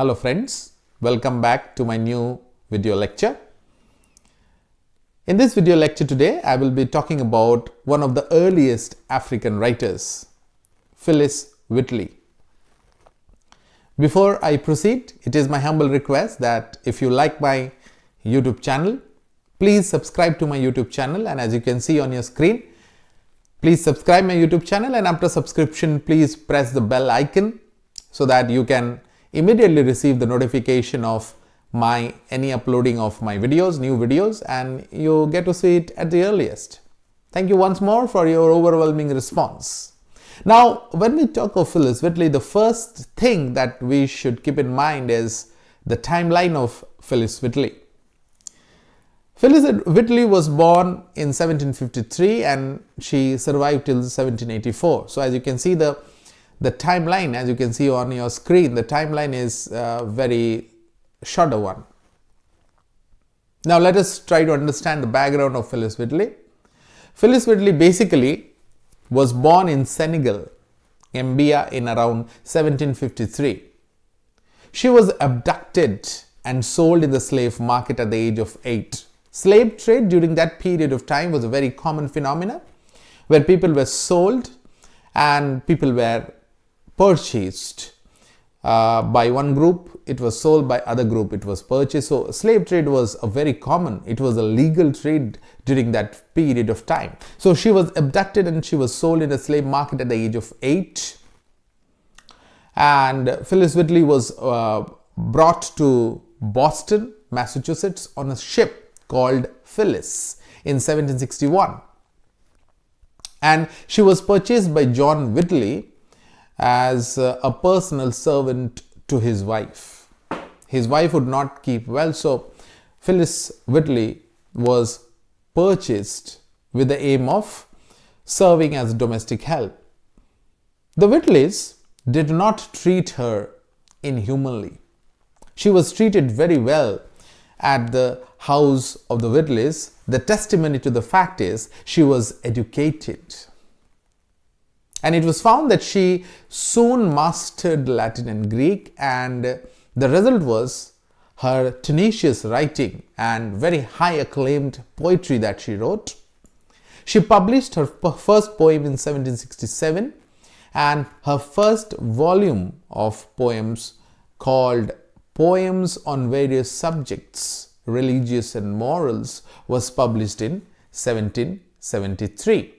Hello friends, welcome back to my new video lecture. In this video lecture today, I will be talking about one of the earliest African writers, Phillis Wheatley. Before I proceed, it is my humble request that if you like my YouTube channel, please subscribe to my YouTube channel, and as you can see on your screen, please subscribe my YouTube channel, and after subscription, please press the bell icon so that you can immediately receive the notification of any uploading of my videos, new videos, and you get to see it at the earliest. Thank you once more for your overwhelming response. Now, when we talk of Phillis Wheatley, the first thing that we should keep in mind is the timeline of Phillis Wheatley. Phillis Wheatley was born in 1753 and she survived till 1784. So as you can see the timeline, as you can see on your screen, the timeline is a very shorter one. Now let us try to understand the background of Phillis Wheatley. Phillis Wheatley basically was born in Senegal, Gambia, in around 1753. She was abducted and sold in the slave market at the age of 8. Slave trade during that period of time was a very common phenomenon where people were sold and people were purchased by one group, it was sold by other group, it was purchased. So slave trade was a very common, it was a legal trade during that period of time. So she was abducted and she was sold in a slave market at the age of 8. And Phillis Wheatley was brought to Boston, Massachusetts on a ship called Phillis in 1761. And she was purchased by John Wheatley as a personal servant to his wife. His wife would not keep well, so Phillis Wheatley was purchased with the aim of serving as domestic help. The Wheatleys did not treat her inhumanly. She was treated very well at the house of the Wheatleys. The testimony to the fact is she was educated. And it was found that she soon mastered Latin and Greek, and the result was her tenacious writing and very high acclaimed poetry that she wrote. She published her first poem in 1767, and her first volume of poems called Poems on Various Subjects, Religious and Morals was published in 1773.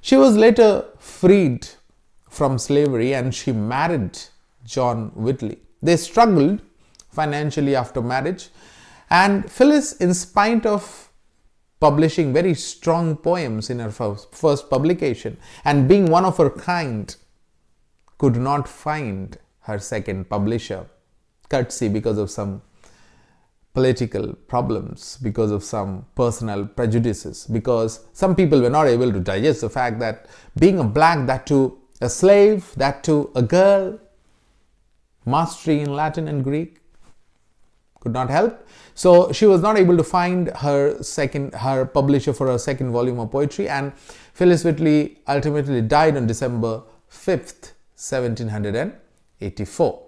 She was later freed from slavery and she married John Wheatley. They struggled financially after marriage, and Phillis, in spite of publishing very strong poems in her first publication and being one of her kind, could not find her second publisher, courtesy because of some political problems, because of some personal prejudices, because some people were not able to digest the fact that being a black, that too a slave, that too a girl, mastery in Latin and Greek could not help. So she was not able to find her publisher for her second volume of poetry, and Phillis Wheatley ultimately died on December 5th, 1784.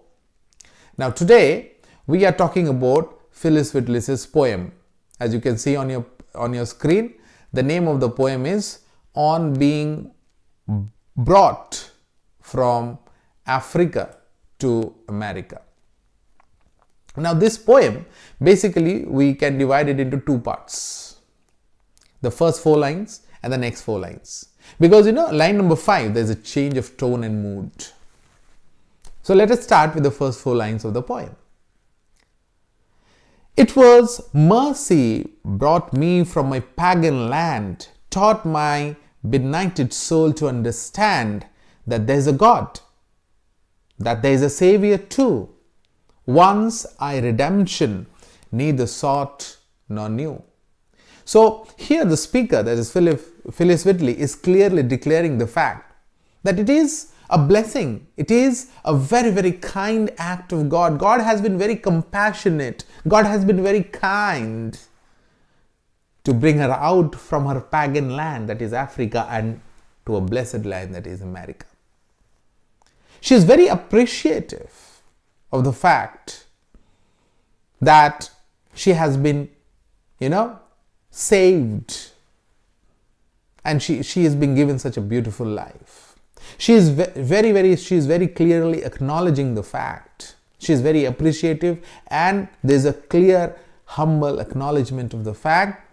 Now today we are talking about Phillis Wheatley's poem. As you can see on your screen, the name of the poem is On Being Brought from Africa to America. Now this poem, basically we can divide it into two parts. The first 4 lines and the next 4 lines. Because line number 5, there's a change of tone and mood. So let us start with the first 4 lines of the poem. It was mercy brought me from my pagan land, taught my benighted soul to understand that there is a God, that there is a Savior too. Once I redemption neither sought nor knew. So here the speaker, that is Phillis Wheatley, is clearly declaring the fact that it is a blessing. It is a very, very kind act of God. God has been very compassionate. God has been very kind to bring her out from her pagan land, that is Africa, and to a blessed land that is America. She is very appreciative of the fact that she has been, saved, and she has been given such a beautiful life. She is very clearly acknowledging the fact. She is very appreciative, and there is a clear, humble acknowledgement of the fact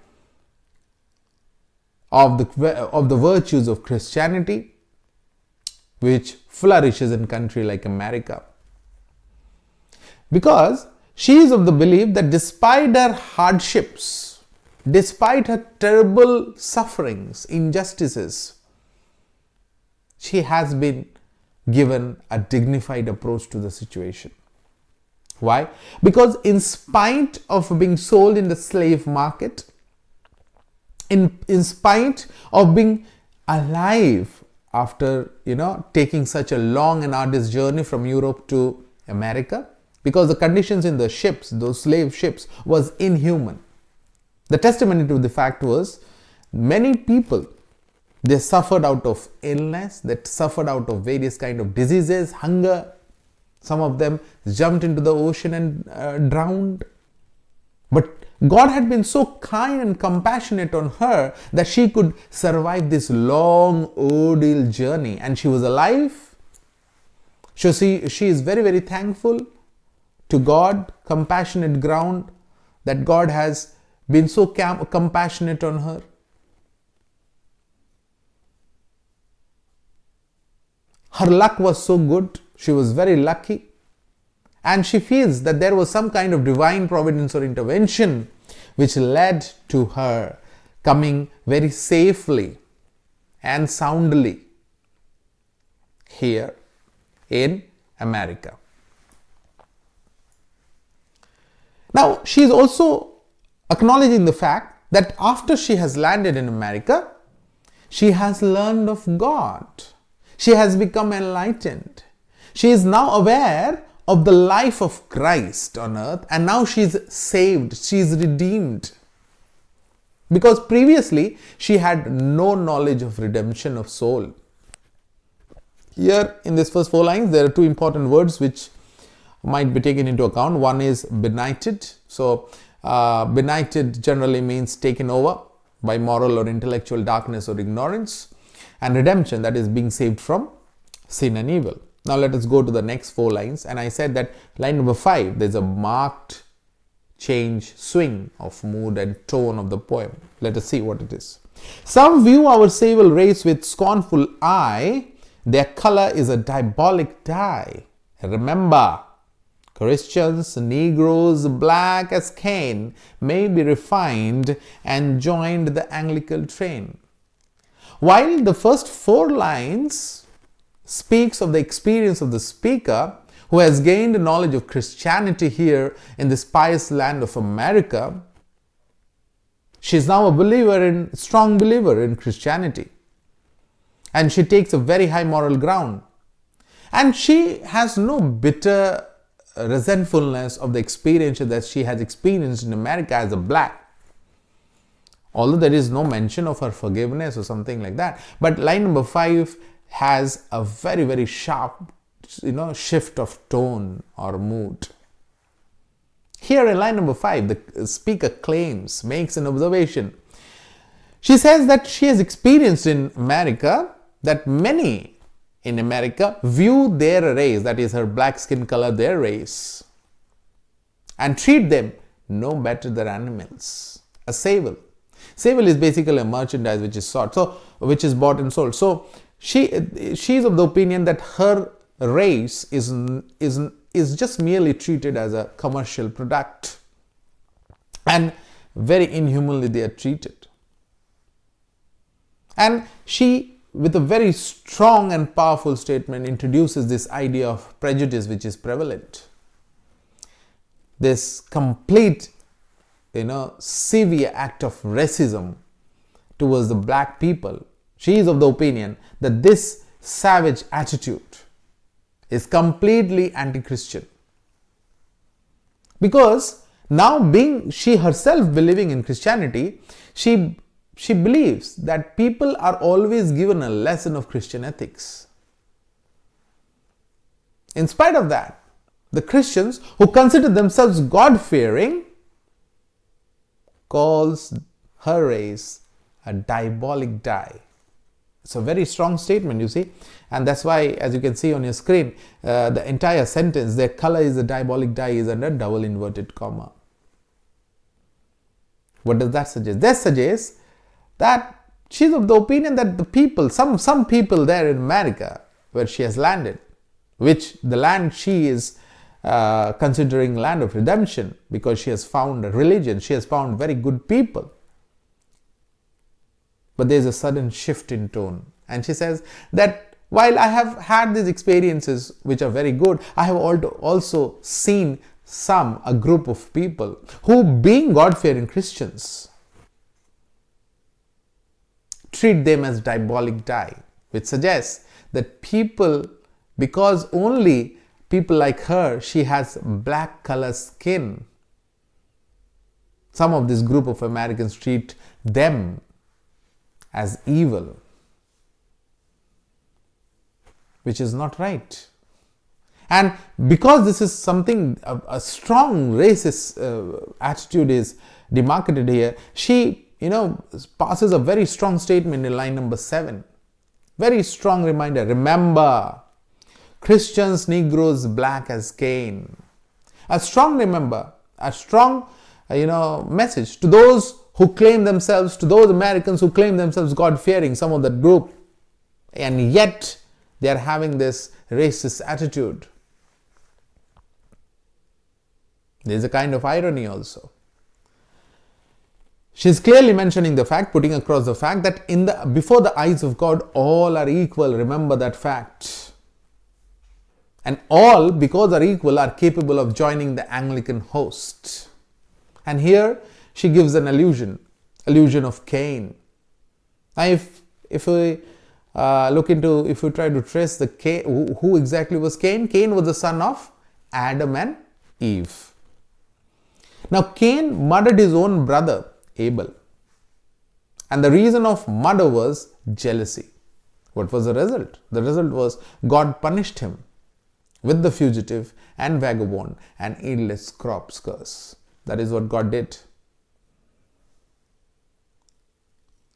of the virtues of Christianity, which flourishes in a country like America. Because she is of the belief that despite her hardships, despite her terrible sufferings, injustices, she has been given a dignified approach to the situation. Why? Because in spite of being sold in the slave market, in spite of being alive after taking such a long and arduous journey from Europe to America, because the conditions in the ships, those slave ships, was inhuman. The testimony to the fact was, many people, they suffered out of illness, they suffered out of various kind of diseases, hunger. Some of them jumped into the ocean and drowned. But God had been so kind and compassionate on her that she could survive this long ordeal journey, and she was alive. So she is very thankful to God, compassionate ground, that God has been so compassionate on her. Her luck was so good, she was very lucky. And she feels that there was some kind of divine providence or intervention which led to her coming very safely and soundly here in America. Now, she is also acknowledging the fact that after she has landed in America, she has learned of God. She has become enlightened. She is now aware of the life of Christ on earth, and now she is saved, she is redeemed. Because previously she had no knowledge of redemption of soul. Here in this first 4 lines, there are 2 important words which might be taken into account. One is benighted. So benighted generally means taken over by moral or intellectual darkness or ignorance, and redemption, that is being saved from sin and evil. Now let us go to the next 4 lines, and I said that line number 5, there's a marked change, swing of mood and tone of the poem. Let us see what it is. Some view our sable race with scornful eye, their color is a diabolic dye. Remember, Christians, Negroes, black as Cain, may be refined and joined the Anglican train. While the first 4 lines speaks of the experience of the speaker who has gained knowledge of Christianity here in this pious land of America, she is now a strong believer in Christianity, and she takes a very high moral ground, and she has no bitter resentfulness of the experience that she has experienced in America as a black, although there is no mention of her forgiveness or something like that. But line number 5 has a very sharp shift of tone or mood. Here in line number 5, the speaker makes an observation. She says that she has experienced in America that many in America view their race, that is her black skin color, their race, and treat them no better than animals. A sable is basically a merchandise which is sought, which is bought and sold. So she is of the opinion that her race is just merely treated as a commercial product, and very inhumanly they are treated. And she, with a very strong and powerful statement, introduces this idea of prejudice which is prevalent. This complete, severe act of racism towards the black people. She is of the opinion that this savage attitude is completely anti-Christian. Because now, being she herself believing in Christianity, she believes that people are always given a lesson of Christian ethics. In spite of that, the Christians who consider themselves God-fearing, calls her race a diabolic dye. It's a very strong statement, you see, and that's why, as you can see on your screen, the entire sentence, their color is a diabolic dye, is under double inverted comma. What does that suggest? That suggests that she's of the opinion that the people, some people there in America where she has landed, which the land she is considering land of redemption, because she has found a religion, she has found very good people. But there's a sudden shift in tone, and she says that while I have had these experiences which are very good, I have also seen a group of people who, being God-fearing Christians, treat them as diabolic dye, which suggests that people, because only people like her, she has black color skin, some of this group of Americans treat them as evil, which is not right. And because this is something, a strong racist attitude is demarcated here, she passes a very strong statement in line number 7. Very strong reminder. Remember, Christians, Negroes, black as Cain. A strong message to those who claim themselves, to those Americans who claim themselves God-fearing, some of that group, and yet they are having this racist attitude. There is a kind of irony also. She's clearly mentioning the fact, putting across the fact that before the eyes of God, all are equal. Remember that fact. And all, because are equal, are capable of joining the Anglican host. And here she gives an allusion of Cain. Now, if we if we try to trace who exactly was Cain, Cain was the son of Adam and Eve. Now, Cain murdered his own brother Abel, and the reason of murder was jealousy. What was the result? The result was God punished him with the fugitive and vagabond and endless crops curse. That is what God did.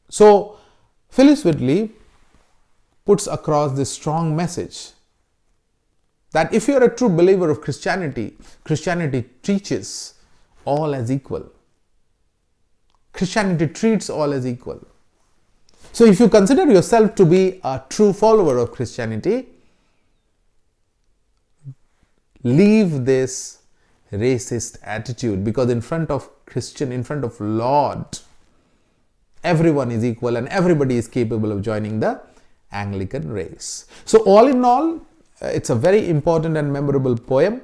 So Phillis Wheatley puts across this strong message that if you are a true believer of Christianity, Christianity teaches all as equal. Christianity treats all as equal. So if you consider yourself to be a true follower of Christianity, leave this racist attitude, because in front of Christian, in front of Lord, everyone is equal and everybody is capable of joining the Anglican race. So all in all, it's a very important and memorable poem,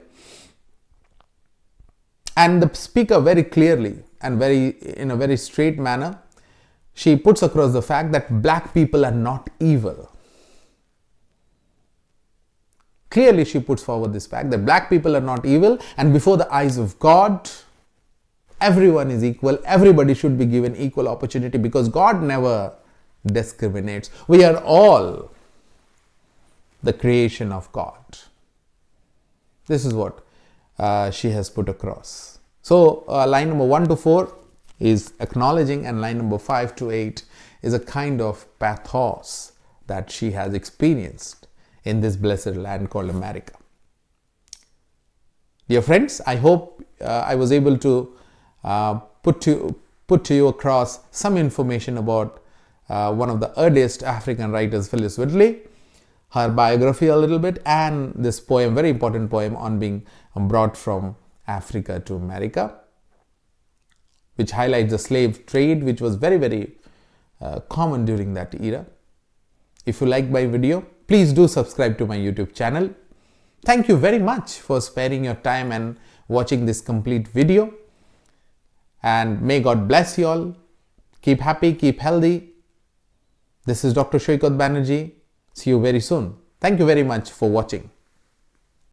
and the speaker very clearly and in a very straight manner, she puts across the fact that black people are not evil. Clearly she puts forward this fact that black people are not evil, and before the eyes of God, everyone is equal. Everybody should be given equal opportunity, because God never discriminates. We are all the creation of God. This is what she has put across. So line number 1 to 4 is acknowledging, and line number 5 to 8 is a kind of pathos that she has experienced in this blessed land called America. Dear friends, I hope I was able to put to you across some information about one of the earliest African writers, Phillis Wheatley, her biography a little bit, and this poem, very important poem on being brought from Africa to America, which highlights the slave trade, which was very, very common during that era. If you like my video, please do subscribe to my YouTube channel. Thank you very much for sparing your time and watching this complete video. And may God bless you all. Keep happy, keep healthy. This is Dr. Shoykot Banerjee. See you very soon. Thank you very much for watching.